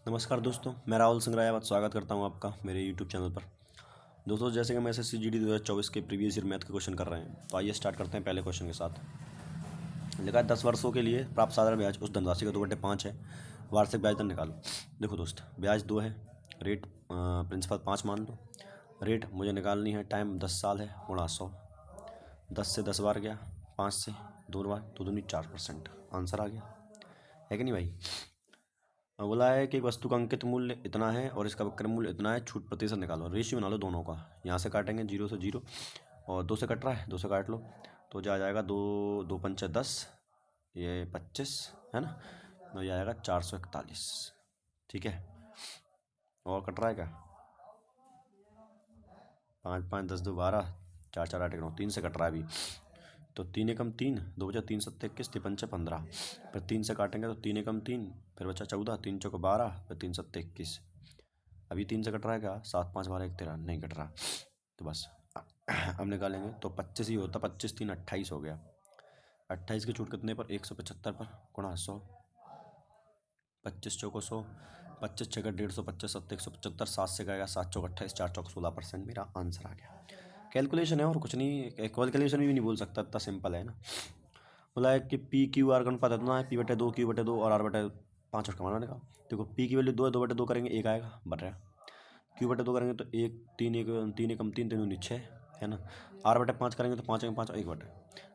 नमस्कार दोस्तों, मैं राहुल सिंह रायावत स्वागत करता हूं आपका मेरे यूट्यूब चैनल पर। दोस्तों, जैसे कि हम एसएससी जीडी 2024 के प्रीवियस ईयर मैथ के क्वेश्चन कर रहे हैं, तो आइए स्टार्ट करते हैं पहले क्वेश्चन के साथ। लिखा है 10 वर्षों के लिए प्राप्त साधारण ब्याज उस धनराशि का 2/5 है। वार्षिक ब्याज दर निकालो। देखो दोस्त, ब्याज 2 है, रेट प्रिंसिपल 5 मान लो, रेट मुझे निकालनी है, टाइम 10 साल है, गुणा 100। 10 से 10 बार गया, 5 से 2 बार, 2 दूनी 4%। आंसर आ गया है कि नहीं भाई। बोला है कि एक वस्तु का अंकित मूल्य इतना है और इसका विक्रय मूल्य इतना है, छूट प्रतिशत निकालो। रेशियो बना लो दोनों का, यहाँ से काटेंगे 0 से 0 और 2 से कट रहा है, 2 से काट लो तो जा जाएगा 2 2 पंचे 10, ये 25 है ना, तो ये आएगा 441। ठीक है, और कट रहा है क्या, 5 5 10 2 12, 4 4 8 9, 3 से कट रहा है अभी, तो 3 एकम 3, 2 बचा 3 7 21, 3 पंचे 15, फिर 3 से काटेंगे तो 3 एकम 3, फिर बचा 14, 3 चौको 12, फिर 3 7 21। अभी 3 से कट रहा है क्या, 7 5 12 1 13, नहीं कट रहा, तो बस अब निकालेंगे तो 25 ही होता, 25 3 28 हो गया। 28 की छूट कितने पर, 175 पर, गुणा 100। 25 चौको 100, 25 छः 150, 25 7 175, 7 से गएगा 7 चौक 28, 4 चौक 16%। मेरा आंसर आ गया। कैलकुलेशन है और कुछ नहीं, कैलकुलेशन भी नहीं बोल सकता, इतना सिंपल है ना। बोला है कि पी क्यू आर का अनुपात इतना है, P/2 Q/2 और R/5 का माना का। देखो पी की वैल्यू 2 है, 2/2 करेंगे 1 आएगा, बट रहा। Q/2 करेंगे तो 1 3 1 3 एकम 3 3 दूनी 6 है ना। R/5 करेंगे तो 5 एकम 5 1 बटे।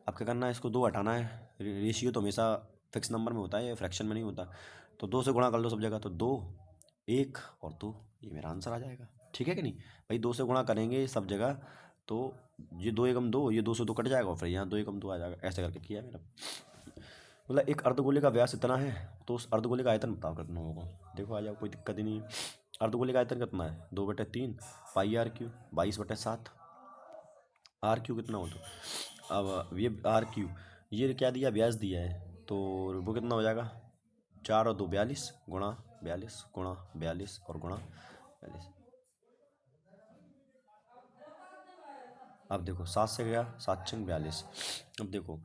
अब क्या करना है, इसको 2 हटाना है। रेशियो तो हमेशा फिक्स नंबर में होता है, ये फ्रैक्शन में नहीं होता, तो 2 से गुणा कर लो सब जगह, तो 2 1 और 2, ये मेरा आंसर आ जाएगा। ठीक है कि नहीं भाई, 2 से गुणा करेंगे सब जगह, तो ये 2 एकम 2, ये 2 से 2 कट जाएगा और फिर यहाँ 2 एकम 2 आ जाएगा। ऐसे करके किया है मेरा। बोला एक अर्धगोले का व्यास इतना है, तो उस अर्धगोले का आयतन बताओ कितना होगा। देखो आ जाओ, कोई दिक्कत ही नहीं है। अर्धगोले का आयतन कितना है, 2/3 पाई R/3, 22/7। R/3 कितना हो, तो अब ये R/3, ये क्या दिया, व्यास दिया है, तो वो कितना हो जाएगा, 4 और 2 42, गुणा 42 गुणा 42 और गुणा 42। अब देखो 7 से गया, 7 6 42। अब देखो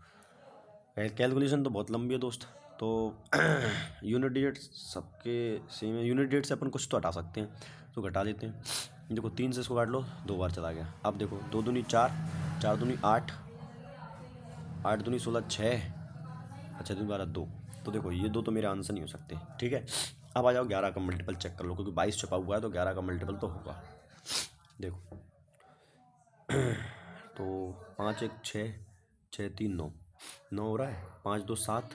कैलकुलेशन तो बहुत लंबी है दोस्त, तो यूनिट डिजिट सबके सेम है। यूनिट डिजिट से अपन कुछ तो हटा सकते हैं, तो घटा लेते हैं। देखो 3 से इसको काट लो, 2 बार चला गया। अब देखो 2 दूनी 4, 4 दूनी 8, 8 दूनी 16 6, अच्छा 2 12 2, तो देखो ये 2 तो मेरे आंसर नहीं हो सकते। ठीक है, अब आ जाओ 11 का मल्टीपल चेक कर लो, क्योंकि 22 छपा हुआ है तो 11 का मल्टीपल तो होगा। देखो तो 5 1 6, 6 3 9, 9 हो रहा है, 5 2 7,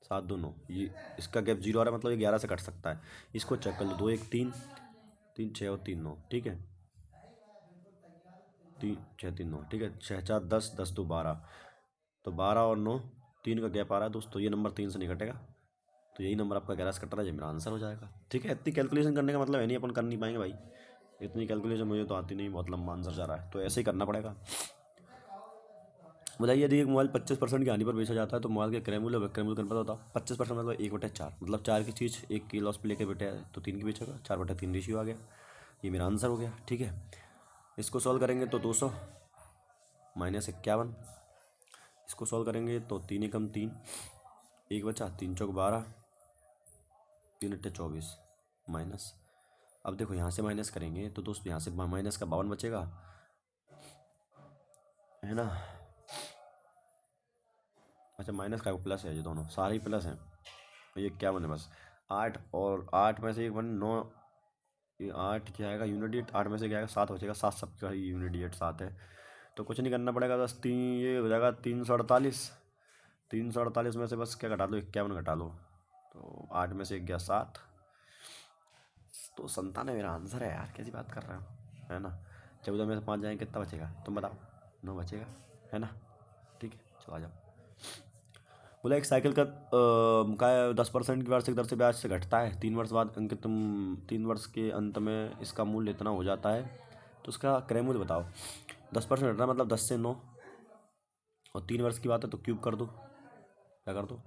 7 2 9, ये इसका गैप 0 आ रहा है, मतलब ये 11 से कट सकता है। इसको चेक कर लो, 2 1 3, 3 6 और 3 9, ठीक है, 3 6 3 9, ठीक है, 6 4 10, 10 2 12, तो 12 और 9, 3 का गैप आ रहा है दोस्तों, ये नंबर 3 से नहीं कटेगा, तो यही नंबर आपका 11 से कट रहा है, ये मेरा आंसर हो जाएगा। ठीक है, इतनी कैलकुलेशन करने का मतलब है नहीं अपन कर नहीं पाएंगे भाई, इतनी कैलकुलेशन मुझे तो आती नहीं, बहुत लंबा आंसर जा रहा है, तो ऐसे ही करना पड़ेगा। बताइए, यदि एक मोबाइल 25% की हानि पर बेचा जाता है, तो मोबाइल के क्रय मूल्य और विक्रय मूल्य का अनुपात बताओ। 25% मतलब 1/4, मतलब 4 की चीज़ 1 की लॉस पे लेके बेटे तो 3 की बेचेगा, 4/3 रेशियो आ गया, ये मेरा आंसर हो गया। ठीक है, इसको सॉल्व करेंगे तो 200 माइनस 51, इसको सॉल्व करेंगे तो 3 एकम 3, 1 बचा, 3 चौक 12, 3 अट्ठे 24 माइनस। अब देखो यहाँ से माइनस करेंगे तो दोस्तों यहाँ से माइनस का 52 बचेगा, है ना। अच्छा माइनस का प्लस है, ये दोनों सारे ही प्लस हैं, ये क्या बने बस 8, और 8 में से एक बन 9, ये 8 क्या आएगा यूनिट डिजिट, 8 में से क्या आएगा 7 बचेगा, 7 सबका ही यूनिट डिजिट 7 है, तो कुछ नहीं करना पड़ेगा, बस 3 ये हो जाएगा 348, 348 में से बस क्या घटा लो, 51 घटा लो, तो 8 में से 1 गया 7, तो 97 मेरा आंसर है यार, कैसी बात कर रहा हूँ, है ना। 14 में से 5 जाएंगे कितना बचेगा, तुम बताओ, 9 बचेगा, है ना। ठीक है, चलो आ जाओ। बोला एक साइकिल का 10% की वार्षिक दर से ब्याज से घटता है, 3 वर्ष बाद अंकित 3 वर्ष के अंत में इसका मूल्य इतना हो जाता है, तो उसका क्रय मूल्य बताओ। 10% घटना मतलब 10 से 9, और 3 वर्ष की बात है तो क्यूब कर दो, क्या कर दो,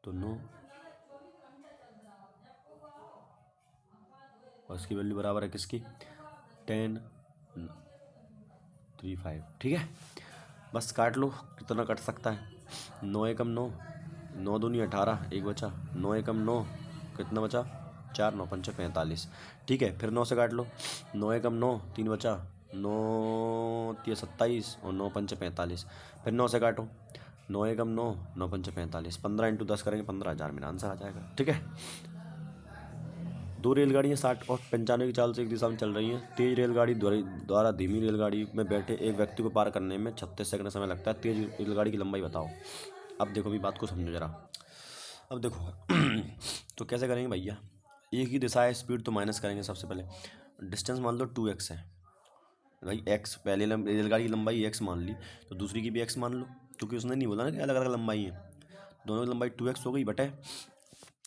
तो 9, और इसकी वैल्यू बराबर है किसकी, 10 3 5। ठीक है, बस काट लो, कितना कट सकता है, 9 एकम 9, 9 दूनी 18, एक बचा, 9 एकम 9, कितना बचा 4, 9 पंचे 45। ठीक है, फिर 9 से काट लो, 9 एकम 9, 3 बचा, 9 3 27 और 9 पंचे 45। फिर 9 से काटो, 9 एकम 9, 9 पंचे 45, 15 इंटू 10 करेंगे 15,000, मेरा आंसर आ जाएगा। ठीक है, दो रेलगाड़ियाँ 60 और 95 की चाल से एक दिशा में चल रही हैं। तेज रेलगाड़ी द्वारा धीमी रेलगाड़ी में बैठे एक व्यक्ति को पार करने में 36 सेकंड समय लगता है। तेज रेलगाड़ी की लंबाई बताओ। अब देखो भी बात को समझो जरा। अब देखो तो कैसे करेंगे भैया, एक ही दिशा है, स्पीड तो माइनस करेंगे। सबसे पहले डिस्टेंस मान लो 2x है भाई, x पहले रेलगाड़ी की लंबाई x मान ली, तो दूसरी की भी x मान लो, क्योंकि उसने नहीं बोला ना कि अलग अलग लंबाई है। दोनों की लंबाई 2x हो गई बटे,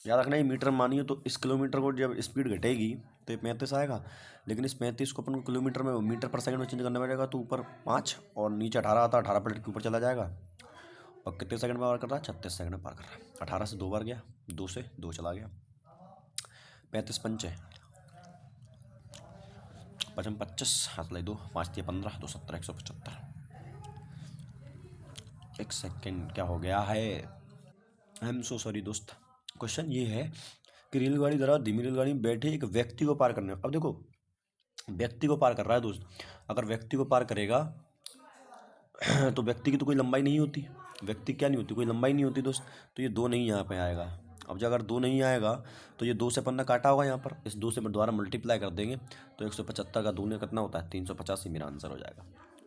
याद रखना ये मीटर मानिए, तो इस किलोमीटर को जब स्पीड घटेगी तो ये 35 आएगा, लेकिन इस 35 को अपन को किलोमीटर में मीटर पर सेकंड में चेंज करना पड़ेगा, तो ऊपर 5 और नीचे 18 आता है, 18 प्लेट के ऊपर चला जाएगा। और कितने सेकंड में पार कर रहा है, 36 सेकंड में पार कर रहा है। 18 से 2 बार गया, 2 से 2 चला गया, 35 पंचे 25, हाथ लाई 2, 5 दिए 15, 2 17, 175। एक सेकेंड क्या हो गया है, आई एम सो सॉरी दोस्त। क्वेश्चन ये है कि रेलगाड़ी द्वारा धीमी रेलगाड़ी में बैठे एक व्यक्ति को पार करने। अब देखो व्यक्ति को पार कर रहा है दोस्त, अगर व्यक्ति को पार करेगा तो व्यक्ति की तो कोई लंबाई नहीं होती, व्यक्ति क्या नहीं होती, कोई लंबाई नहीं होती दोस्त, तो ये 2 नहीं यहाँ पे आएगा। अब जब अगर 2 नहीं आएगा तो ये 2 से पन्ना काटा होगा यहाँ पर, इस 2 से दोबारा मल्टीप्लाई कर देंगे तो 175 का दूने कितना होता है 350, ही मेरा आंसर हो जाएगा।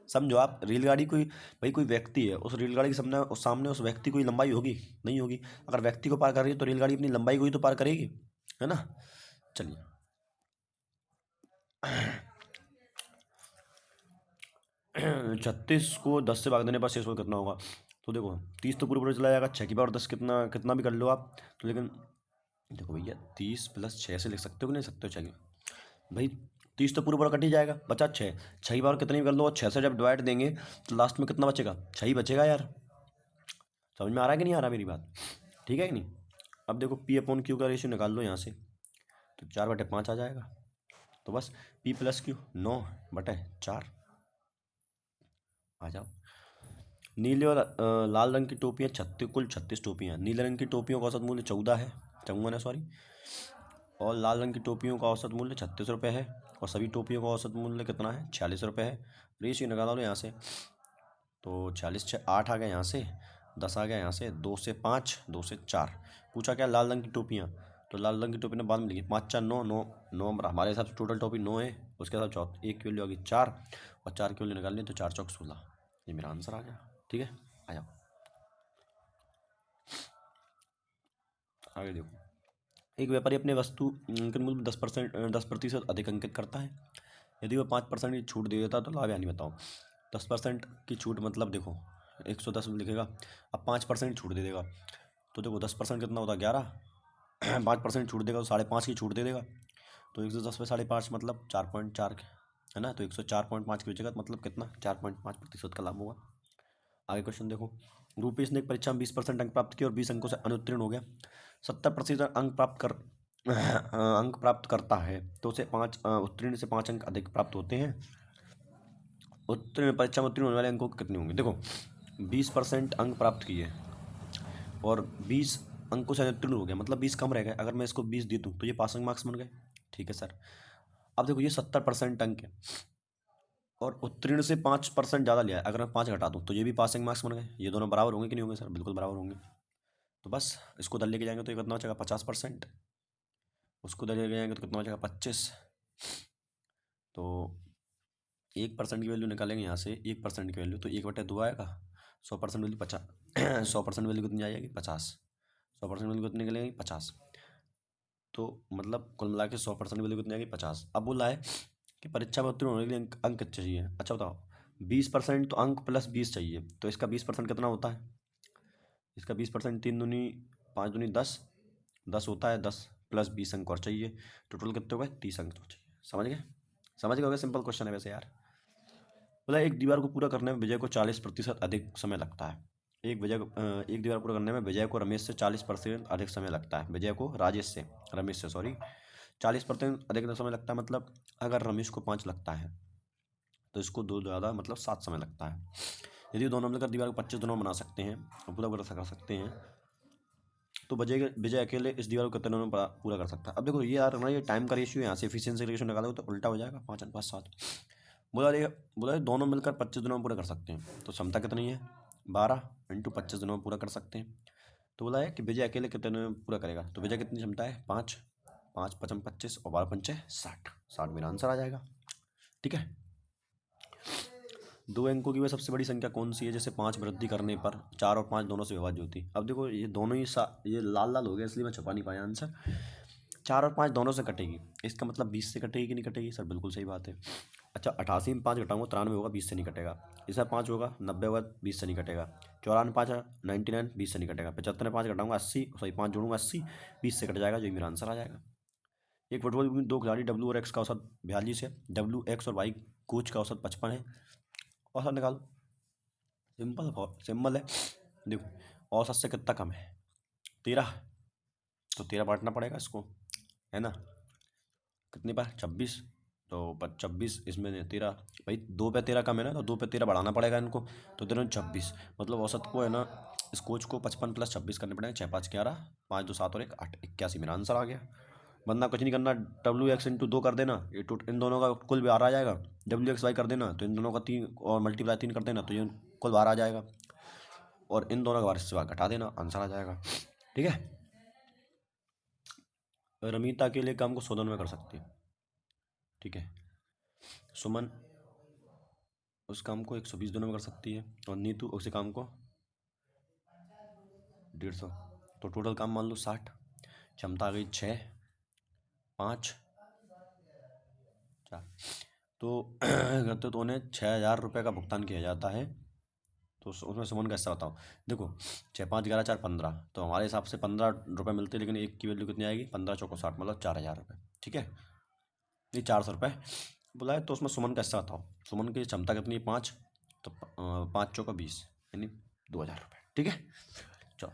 समझो आप, रेलगाड़ी कोई भाई कोई व्यक्ति है, उस रेलगाड़ी के सामने उस व्यक्ति की लंबाई होगी नहीं होगी, अगर व्यक्ति को पार कर रही है तो रेलगाड़ी अपनी लंबाई को ही तो पार करेगी, है ना। चलिए 36 को 10 से भाग देने पर शेष में कितना होगा, तो देखो 30 तो पूरे पूरे चला जाएगा, 6 की पावर 10 कितना कितना भी कर लो आप, तो लेकिन देखो भैया 30 प्लस 6 से लिख सकते हो कि नहीं सकते हो, चलिए भाई 30 तो पूरा पूरा कट ही जाएगा, बचा 6, 6 की पावर कितनी भी कर लो, और 6 से जब डिवाइड देंगे तो लास्ट में कितना बचेगा, 6 ही बचेगा यार। समझ में आ रहा है कि नहीं आ रहा मेरी बात, ठीक है कि नहीं। अब देखो पी अपॉन क्यू का रेशियो निकाल लो यहाँ से, तो 4/5 आ जाएगा, तो बस पी प्लस क्यू 9/4 आ जाओ। नीले और लाल रंग की टोपियाँ कुल 36 टोपियाँ, नीले रंग की टोपियों का औसत मूल्य 14 है, 54 है सॉरी, और लाल रंग की टोपियों का औसत मूल्य 36 रुपये है, और सभी टोपियों का औसत मूल्य कितना है 46 रुपये है। रेशियो निकाला लो यहाँ से, तो 46 6 8 आ गया यहाँ से, 10 आ गया यहाँ से, 2 से 5, 2 से 4। पूछा क्या लाल रंग की टोपियाँ, तो लाल रंग की टोपी ने बाद में लिखी 5 4 9 9 9, हमारे हिसाब से टोटल टोपी 9 है, उसके साथ चौथ एक की वैल्यू आ गई 4, और 4 की वैल्यू निकालनी तो 4 चौक 16, ये मेरा आंसर आ गया। ठीक है, आ जाओ आगे देखो। एक व्यापारी अपने वस्तु अंकन मूल्य 10% अधिक अंकित करता है, यदि वह 5% की छूट दे देता तो लाभ यानी बताओ। 10% की छूट मतलब देखो 110 में लिखेगा, अब 5% छूट दे देगा, तो देखो 10% कितना होता है 11, 5% छूट देगा तो 5.5 की छूट दे देगा, तो 110 पे 5.5 मतलब 4.4 है ना, तो 104.5 की बचेगा, तो मतलब कितना 4.5% का लाभ होगा। आगे क्वेश्चन देखो, रूपेश ने एक परीक्षा में 20% अंक प्राप्त किए और 20 अंकों से अनुत्तीर्ण हो गया, 70% अंक प्राप्त करता है तो उसे 5 उत्तीर्ण से 5 अंक अधिक प्राप्त होते हैं। उत्तीर्ण परीक्षा में उत्तीर्ण होने वाले अंकों कितने होंगे, देखो 20% अंक प्राप्त किए और 20 अंकों से अनुत्तीर्ण हो गया, मतलब 20 कम रह गए, अगर मैं इसको 20 दे दूँ तो ये पासिंग मार्क्स बन गए। ठीक है सर, अब देखो ये 70% अंक है और उत्तीर्ण से 5% ज़्यादा लिया है, अगर मैं 5 घटा दूँ तो ये भी पासिंग मार्क्स बन गए। ये दोनों बराबर होंगे कि नहीं होंगे सर, बिल्कुल बराबर होंगे। तो बस इसको दल लेके जाएंगे तो ये कितना बचेगा 50%, उसको दल लेके जाएंगे तो कितना बचेगा 25, तो 1% की वैल्यू निकालेंगे यहाँ से, 1% की वैल्यू तो 1/2 आएगा, 100% वैल्यू 50, 100% वैल्यू कितनी आ जाएगी 50, 100% वैल्यू कितनी निकलेगी 50, तो मतलब कुल मिला के 100% वैल्यू कितनी आएगी 50। अब बोला है कि परीक्षा में उत्तीर्ण होने के लिए अंक कितने चाहिए, अच्छा बताओ 20% तो अंक प्लस 20 चाहिए, तो इसका 20% कितना होता है, इसका 20% 3 दूनी 5 दूनी 10, 10 होता है, 10 प्लस 20 अंक और चाहिए, टोटल कितने हो गए 30 अंक तो चाहिए। समझ गए, समझ गए हो गया, सिंपल क्वेश्चन है वैसे यार। बोला एक दीवार को पूरा करने में विजय को 40% अधिक समय लगता है, एक दीवार पूरा करने में विजय को रमेश से 40% अधिक समय लगता है, विजय को राजेश से रमेश से सॉरी 40% अधिक समय लगता है, मतलब अगर रमेश को 5 लगता है तो इसको 2 ज़्यादा मतलब 7 समय लगता है। यदि दोनों मिलकर दीवार को 25 दिनों में बना सकते हैं और पूरा पूरा कर सकते हैं तो विजय अकेले इस दीवार को कितने दिनों में पूरा कर सकता है। अब देखो ये यार हमारा ये टाइम का रेशियो यहाँ से एफिशिएंसी रेशियो निकालोगे तो उल्टा हो जाएगा, 5 5 7। बोला ये दोनों मिलकर 25 दिनों में पूरा कर सकते हैं तो क्षमता कितनी है 12 × 25 दिनों में पूरा कर सकते हैं। तो बोला है कि विजय अकेले कितने दिनों में पूरा करेगा, तो विजय कितनी क्षमता है 5 5 5 25 और 12 5 60 60 मेरा आंसर आ जाएगा। ठीक है। 2 अंकों की वह सबसे बड़ी संख्या कौन सी है जिसे 5 वृद्धि करने पर 4 और 5 दोनों से विभाज्य होती है। अब देखो ये दोनों ही ये लाल लाल हो गया इसलिए मैं छुपा नहीं पाया आंसर। 4 और 5 दोनों से कटेगी, इसका मतलब 20 से कटेगी कि नहीं कटेगी सर, बिल्कुल सही बात है। अच्छा 88 में 5 घटाऊंगा 93 होगा, 20 से नहीं कटेगा। इसमें 5 होगा 90 होगा, 20 से नहीं कटेगा। 94 5 99, 20 से नहीं कटेगा। 75 में 5 घटाऊंगा 80, सॉरी 5 जोड़ूंगा 80, 20 से कट जाएगा, जो मेरा आंसर आ जाएगा। एक फुटबॉल में 2 खिलाड़ी डब्ल्यू और एक्स का औसत 42 है, डब्ल्यू एक्स और वाई कोच का औसत 55 है। औसत निकालो। सिंपल है। देखो औसत से कितना कम है 13, तो 13 बांटना पड़ेगा इसको, है ना। कितने पर 26, तो 26 इसमें 13, भाई 2 पे 13 कम है ना, तो 2 पे 13 बढ़ाना पड़ेगा इनको, तो 26। मतलब औसत को है ना इस कोच को 55 + 26 करने पड़ेंगे। 6 5 11, 5 2 7 और 1 8, 81 मेरा आंसर आ गया। वरना कुछ नहीं करना, WX × 2 कर देना, ये इन दोनों का कुल भार आ जाएगा। WXY कर देना तो इन दोनों का 3 और मल्टीप्लाई 3 कर देना तो ये कुल भार आ जाएगा, और इन दोनों का भार से घटा देना, आंसर आ जाएगा। ठीक है। रमीता अकेले काम को 100 दिनों में कर सकती है। ठीक है। सुमन उस काम को 120 दिनों में कर सकती है, और नीतू उसी काम को 150। तो टोटल काम मान लो 60, क्षमता आ गई 6 5 4, तो करते तो उन्हें 6,000 रुपये का भुगतान किया जाता है। तो उसमें सुमन का हिस्सा बताओ। देखो 6 5 11 4 15, तो हमारे हिसाब से 15 रुपये मिलते हैं, लेकिन एक की वैल्यू कितनी आएगी 15 चौको 60, मतलब 4,000 रुपये। ठीक है, ये 400 रुपये बोला है। तो उसमें सुमन का हिस्सा बताओ। सुमन की क्षमता कितनी है 5, तो 5 चौका 20, यानी 2,000 रुपये। ठीक है। चलो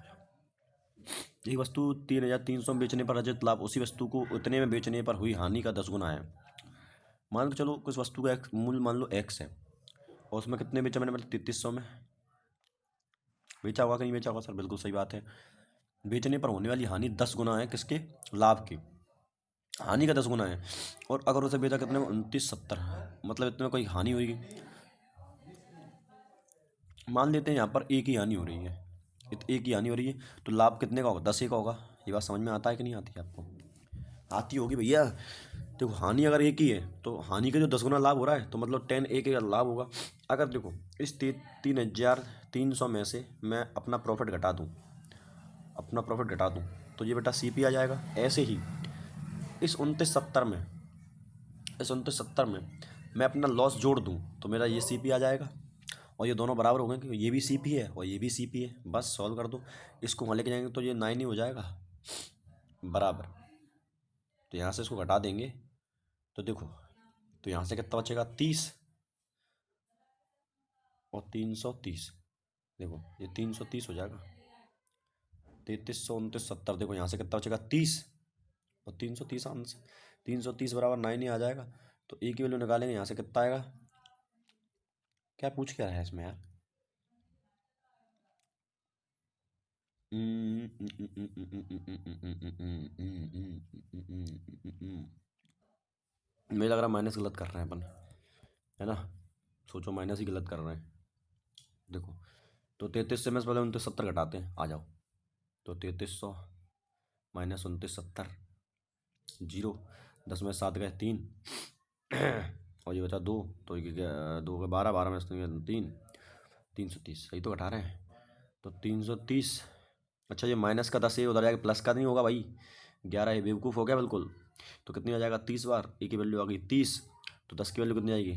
एक वस्तु 3,300 में बेचने पर अर्जित लाभ उसी वस्तु को उतने में बेचने पर हुई हानि का 10 गुना है। मान के चलो कुछ वस्तु का मूल्य मान लो x है, और उसमें कितने बेचा मैंने, मतलब 3,300 में बेचा होगा कि नहीं बेचा होगा सर, बिल्कुल सही बात है। बेचने पर होने वाली हानि 10 गुना है किसके, लाभ की। हानि का 10 गुना है, और अगर उसे बेचा कितने में 2970, मतलब इतने में कोई हानि हुई। मान लेते हैं यहाँ पर एक ही हानि हो रही है, एक ही हानि हो रही है, तो लाभ कितने का होगा 10 का होगा। ये बात समझ में आता है कि नहीं आती है आपको, आती होगी भैया। देखो हानि अगर एक ही है तो हानि का जो 10 गुना लाभ हो रहा है, तो मतलब 10 एक का लाभ होगा। अगर देखो इस 3,300 में से मैं अपना प्रॉफिट घटा दूँ तो ये बेटा CP आ जाएगा। ऐसे ही इस 2970 में मैं अपना लॉस जोड़ दूँ तो मेरा ये CP आ जाएगा, और ये दोनों बराबर हो गए क्योंकि ये भी CP है और ये भी CP है। बस सॉल्व कर दो, इसको वहाँ लेके जाएंगे तो ये 9 ही हो जाएगा बराबर। तो यहाँ से इसको घटा देंगे तो देखो, तो यहाँ से कितना बचेगा 30 और 330। देखो ये 330 हो जाएगा, 3329 देखो यहाँ से कितना बचेगा 30 और 330 आंसर, 330 बराबर 9 ही आ जाएगा। तो एक ही वैल्यू निकालेंगे, यहाँ से कितना आएगा, क्या पूछ क्या रहा है इसमें यार। मुझे लग रहा माइनस गलत कर रहे हैं अपन, है ना। सोचो माइनस ही गलत कर रहे हैं। देखो तो 33 से मैं पहले 2970 घटाते हैं, आ जाओ। तो 3300 माइनस 2970, 0, 10 में 7 गए 3 और ये बचा 2, तो 2 के 12, 12 में 3, 330 सही तो घटा रहे हैं। तो 330, अच्छा ये माइनस का 10 ये उधर जाएगा, प्लस का नहीं होगा भाई, 11 ये बेवकूफ़ हो गया बिल्कुल। तो कितनी आ जाएगा 30 बार, ए की वैल्यू आ गई 30, तो 10 की वैल्यू कितनी आएगी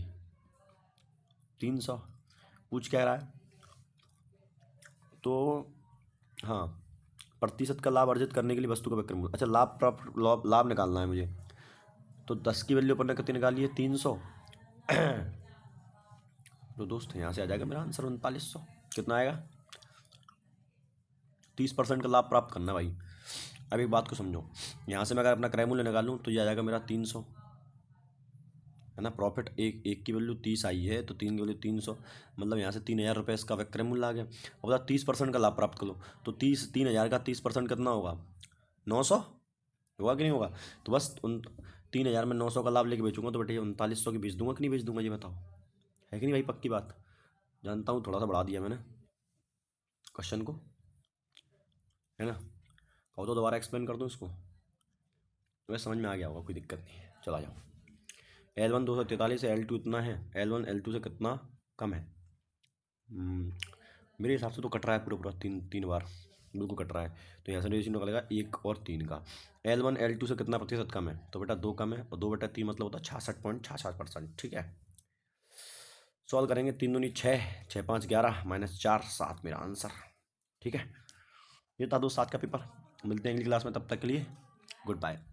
300। पूछ क्या रहा है, तो हाँ प्रतिशत का लाभ अर्जित करने के लिए वस्तु का विक्रय मूल्य। अच्छा लाभ निकालना है मुझे, तो 10 की वैल्यू अपन ने कितनी निकाली है 300। तो दोस्त यहाँ से आ जाएगा मेरा आंसर 3900। कितना आएगा, 30% का लाभ प्राप्त करना भाई। अब एक बात को समझो, यहाँ से मैं अगर अपना क्रय मूल्य निकालूँ तो ये आ जाएगा मेरा 300, है ना। प्रॉफिट एक की वैल्यू 30 आई है तो 3 की वैल्यू 300, मतलब यहाँ से 3000 रुपये इसका विक्रय मूल्य आ गया। अब बता 30% का लाभ प्राप्त करो तो 3000 का 30% कितना होगा, 900 होगा कि नहीं होगा। तो बस उन 3000 में 900 का लाभ लेके बेचूंगा तो बेटे 3900 की बेच दूंगा कि नहीं बेच दूंगा, ये बताओ, है कि नहीं भाई, पक्की बात। जानता हूँ थोड़ा सा बढ़ा दिया मैंने क्वेश्चन को, है ना। कहो तो दोबारा एक्सप्लेन कर दूँ इसको, तुम्हें समझ में आ गया होगा, कोई दिक्कत नहीं है। चला जाओ। L1 243 है, L2 इतना है, L1 L2 से कितना कम है। मेरे हिसाब से तो कट रहा है पूरा पूरा, तीन बार बिल्कुल कट रहा है। तो यहाँ से रेशियो निकलेगा 1 और 3 का। L1 L2 से कितना प्रतिशत कम है, तो बेटा 2 कम है, और 2/3 मतलब होता है 66.66%। ठीक है, सॉल्व करेंगे। 3 दूनी 6, 6 5 11 -4 7 मेरा आंसर। ठीक है, ये था दोस्त 7 का पेपर। मिलते हैं अगली क्लास में, तब तक के लिए गुड बाय।